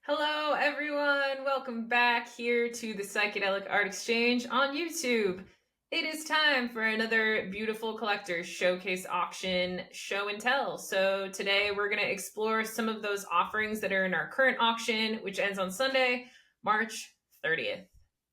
Hello, everyone. Welcome back here to the Psychedelic Art Exchange on YouTube. It is time for another beautiful collector's showcase auction show and tell. So, today we're going to explore some of those offerings that are in our current auction, which ends on Sunday, March 30th.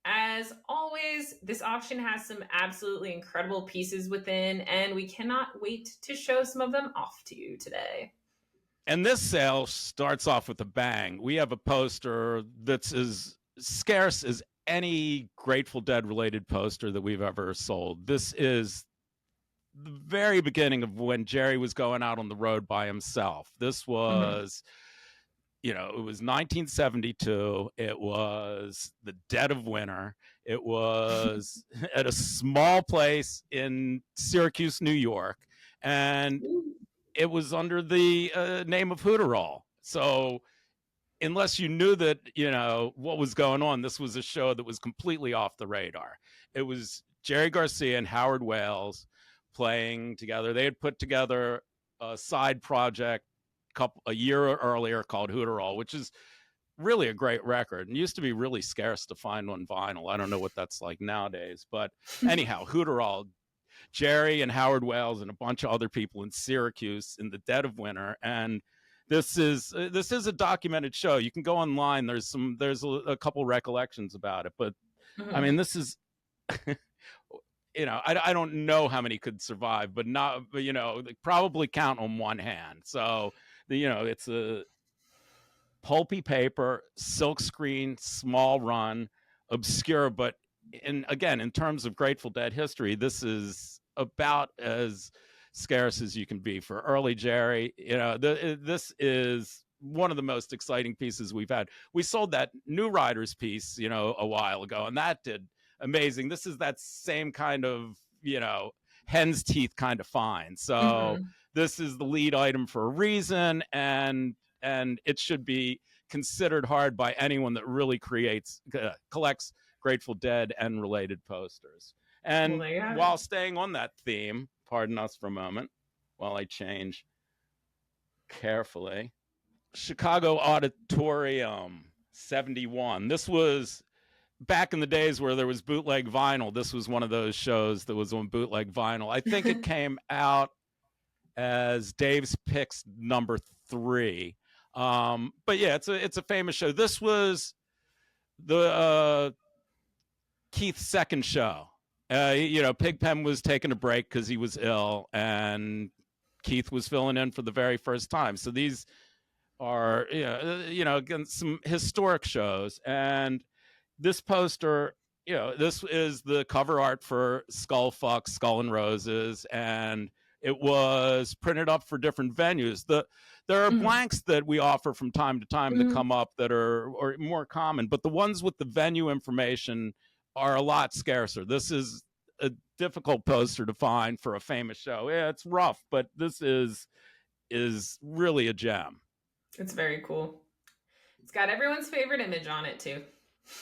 As always, this auction has some absolutely incredible pieces within, and we cannot wait to show some of them off to you today. And this sale starts off with a bang. We have a poster that's as scarce as any Grateful Dead related poster that we've ever sold. This is the very beginning of when Jerry was going out on the road by himself. This was, it was 1972. It was the dead of winter. It was at a small place in Syracuse, New York. And it was under the name of Hooterall. So unless you knew that, what was going on, this was a show that was completely off the radar. It was Jerry Garcia and Howard Wales playing together. They had put together a side project a year earlier called Hooterall, which is really a great record and used to be really scarce to find on vinyl. I don't know what that's like nowadays, but anyhow, Hooterall, Jerry and Howard Wales and a bunch of other people in Syracuse in the dead of winter. And this is a documented show. You can go online. There's a couple recollections about it, but I mean, this is, I don't know how many could survive, but they probably count on one hand. So, it's a pulpy paper, silkscreen, small run, obscure, but again, in terms of Grateful Dead history, this is about as scarce as you can be for early Jerry. This is one of the most exciting pieces we've had. We sold that New Riders piece, a while ago, and that did amazing. This is that same kind of, hen's teeth kind of find. So this is the lead item for a reason, and it should be considered hard by anyone that really collects Grateful Dead and related posters. And while staying on that theme, pardon us for a moment while I change carefully. Chicago Auditorium 71. This was back in the days where there was bootleg vinyl. This was one of those shows that was on bootleg vinyl. I think it came out as Dave's Picks #3. But yeah, it's a famous show. This was the Keith's second show. Pigpen was taking a break because he was ill, and Keith was filling in for the very first time. So these are, again, some historic shows. And this poster, this is the cover art for Skull Fuck, Skull and Roses, and it was printed up for different venues. There are blanks that we offer from time to time that come up that are more common, but the ones with the venue information are a lot scarcer. This is a difficult poster to find for a famous show. Yeah, it's rough, but this is really a gem. It's very cool. It's got everyone's favorite image on it too.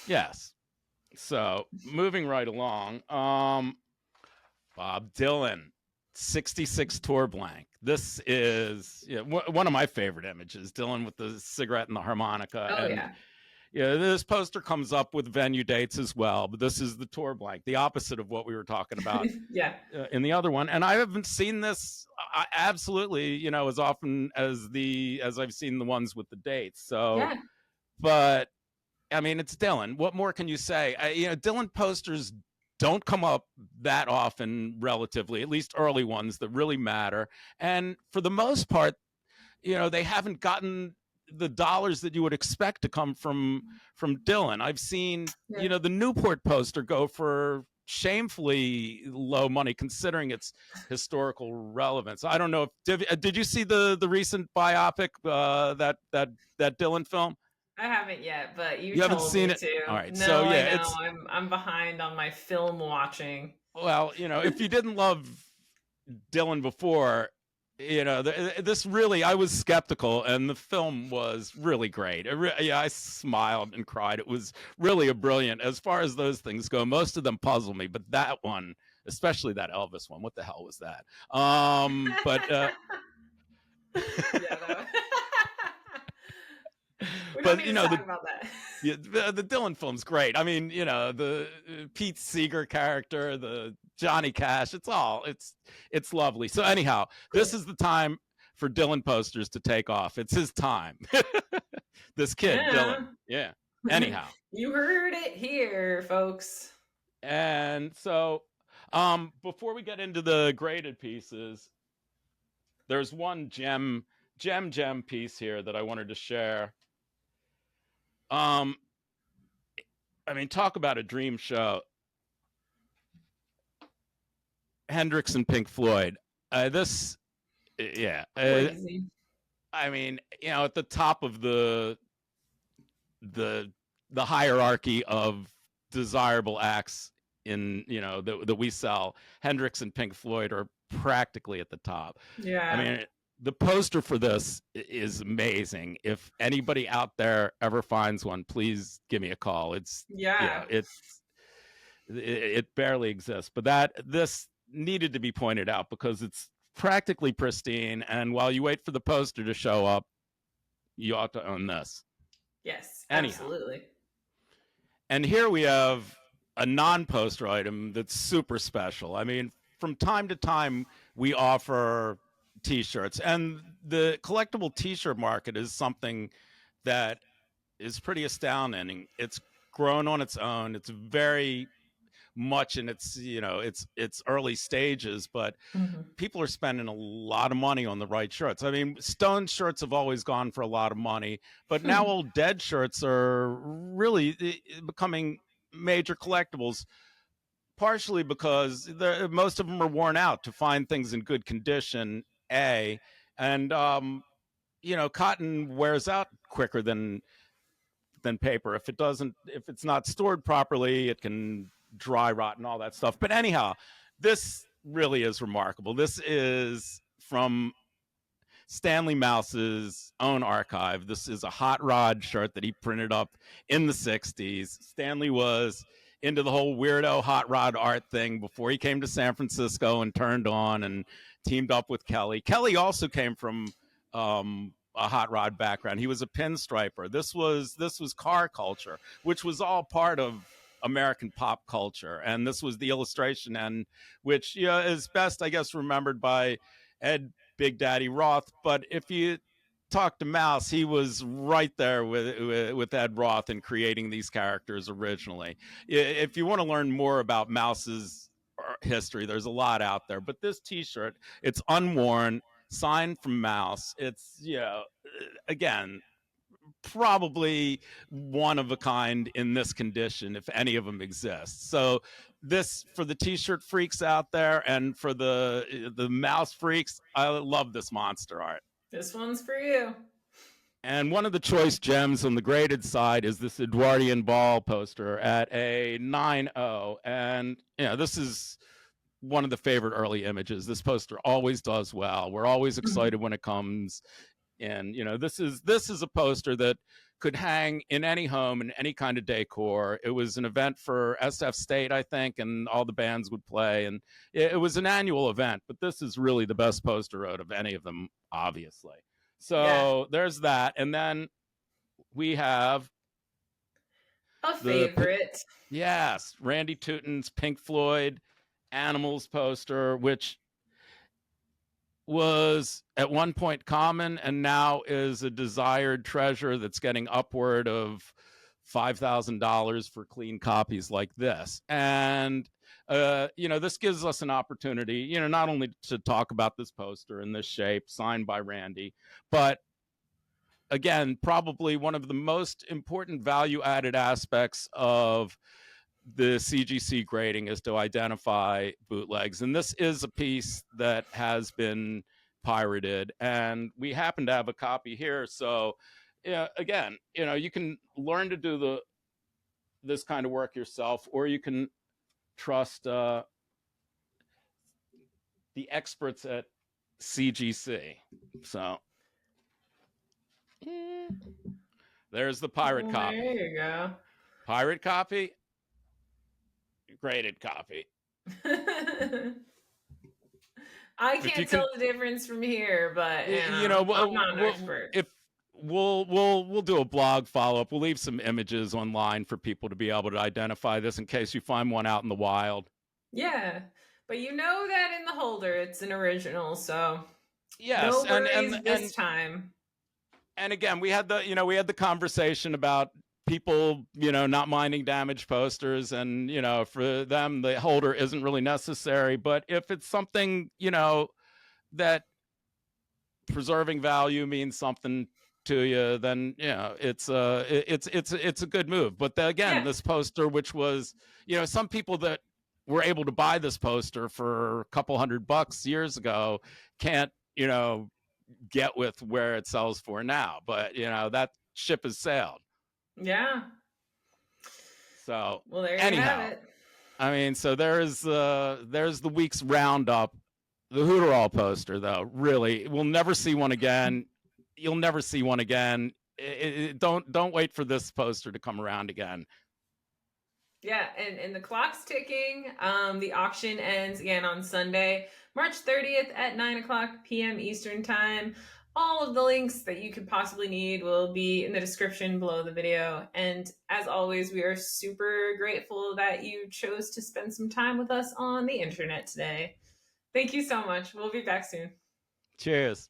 Yes. So moving right along, Bob Dylan, 66 tour blank. This is one of my favorite images, Dylan with the cigarette and the harmonica. Oh, yeah. Yeah, this poster comes up with venue dates as well, but this is the tour blank, the opposite of what we were talking about in the other one. And I haven't seen this absolutely, as often as I've seen the ones with the dates. So, but I mean, it's Dylan. What more can you say? Dylan posters don't come up that often, relatively, at least early ones that really matter. And for the most part, they haven't gotten the dollars that you would expect to come from Dylan. I've seen, the Newport poster go for shamefully low money considering its historical relevance. I don't know if did you see the recent biopic that Dylan film? I haven't yet, but you haven't seen it too. All right. No, so yeah, I'm behind on my film watching. Well, if you didn't love Dylan before, this really, I was skeptical, and the film was really great. I smiled and cried. It was really a brilliant. As far as those things go, most of them puzzle me, but that one, especially that Elvis one, what the hell was that? But don't But need to talk about that. yeah, the Dylan film's great. I mean, the Pete Seeger character, the Johnny Cash, it's lovely. So anyhow, this is the time for Dylan posters to take off. It's his time. This kid, Yeah. Dylan. Yeah. Anyhow. You heard it here, folks. And so before we get into the graded pieces, there's one gem piece here that I wanted to share. I mean, talk about a dream show. Hendrix and Pink Floyd. Yeah. Crazy. I mean, at the top of the hierarchy of desirable acts that we sell, Hendrix and Pink Floyd are practically at the top. Yeah. I mean, the poster for this is amazing. If anybody out there ever finds one, please give me a call. It barely exists, but this needed to be pointed out because it's practically pristine. And while you wait for the poster to show up, you ought to own this. Yes, Anyhow. absolutely. And here we have a non-poster item that's super special. I mean, from time to time, we offer t-shirts, and the collectible t-shirt market is something that is pretty astounding. It's grown on its own. It's very much in its early stages, but people are spending a lot of money on the right shirts. I mean, Stone shirts have always gone for a lot of money, but now Old Dead shirts are really becoming major collectibles, partially because most of them are worn out. To find things in good condition, and cotton wears out quicker than paper. If it's not stored properly, it can dry rot and all that stuff. But anyhow, this really is remarkable. This is from Stanley Mouse's own archive. This is a hot rod shirt that he printed up in the 60s. Stanley was into the whole weirdo hot rod art thing before he came to San Francisco and turned on and teamed up with Kelly. Kelly also came from a hot rod background. He was a pinstriper. This was car culture, which was all part of American pop culture. And this was the illustration end, which is best, I guess, remembered by Ed Big Daddy Roth. But if you talk to Mouse, he was right there with Ed Roth in creating these characters originally. If you want to learn more about Mouse's history, there's a lot out there. But this t-shirt, it's unworn, signed from Mouse. It's, again, probably one of a kind in this condition, if any of them exist. So this, for the t-shirt freaks out there, and for the Mouse freaks, I love this monster art. This one's for you. And one of the choice gems on the graded side is this Edwardian Ball poster at a 9.0. And this is one of the favorite early images. This poster always does well. We're always excited when it comes. And this is a poster that could hang in any home in any kind of decor. It was an event for SF State, I think, and all the bands would play, and it was an annual event. But this is really the best poster out of any of them, obviously. So there's that, and then we have a favorite. Yes, Randy Tootin's Pink Floyd Animals poster, which was at one point common and now is a desired treasure that's getting upward of $5,000 for clean copies like this. And this gives us an opportunity, not only to talk about this poster in this shape signed by Randy, but again, probably one of the most important value added aspects of the CGC grading is to identify bootlegs. And this is a piece that has been pirated, and we happen to have a copy here. So again, you can learn to do this kind of work yourself, or you can trust the experts at CGC. So there's the pirate copy. There you go. Pirate copy, graded copy. I can't tell the difference from here, but I'm not an expert. we'll do a blog follow up. We'll leave some images online for people to be able to identify this in case you find one out in the wild. Yeah, but you know that in the holder it's an original, so no Yes, worries this time. and again, we had the conversation about people, not minding damaged posters, and for them the holder isn't really necessary. But if it's something, that preserving value means something to you, then it's a good move. But again, Yeah, this poster, which was, some people that were able to buy this poster for a couple $100 years ago can't, get with where it sells for now. But that ship has sailed. yeah. So Well, there you have anyhow, it. I mean, so there's the week's roundup. The Hooterall poster, though, really, we'll never see one again. You'll never see one again. Don't wait for this poster to come around again. Yeah, and the clock's ticking. The auction ends again on Sunday, March 30th at 9 o'clock p.m. Eastern Time. All of the links that you could possibly need will be in the description below the video. And as always, we are super grateful that you chose to spend some time with us on the internet today. Thank you so much. We'll be back soon. Cheers.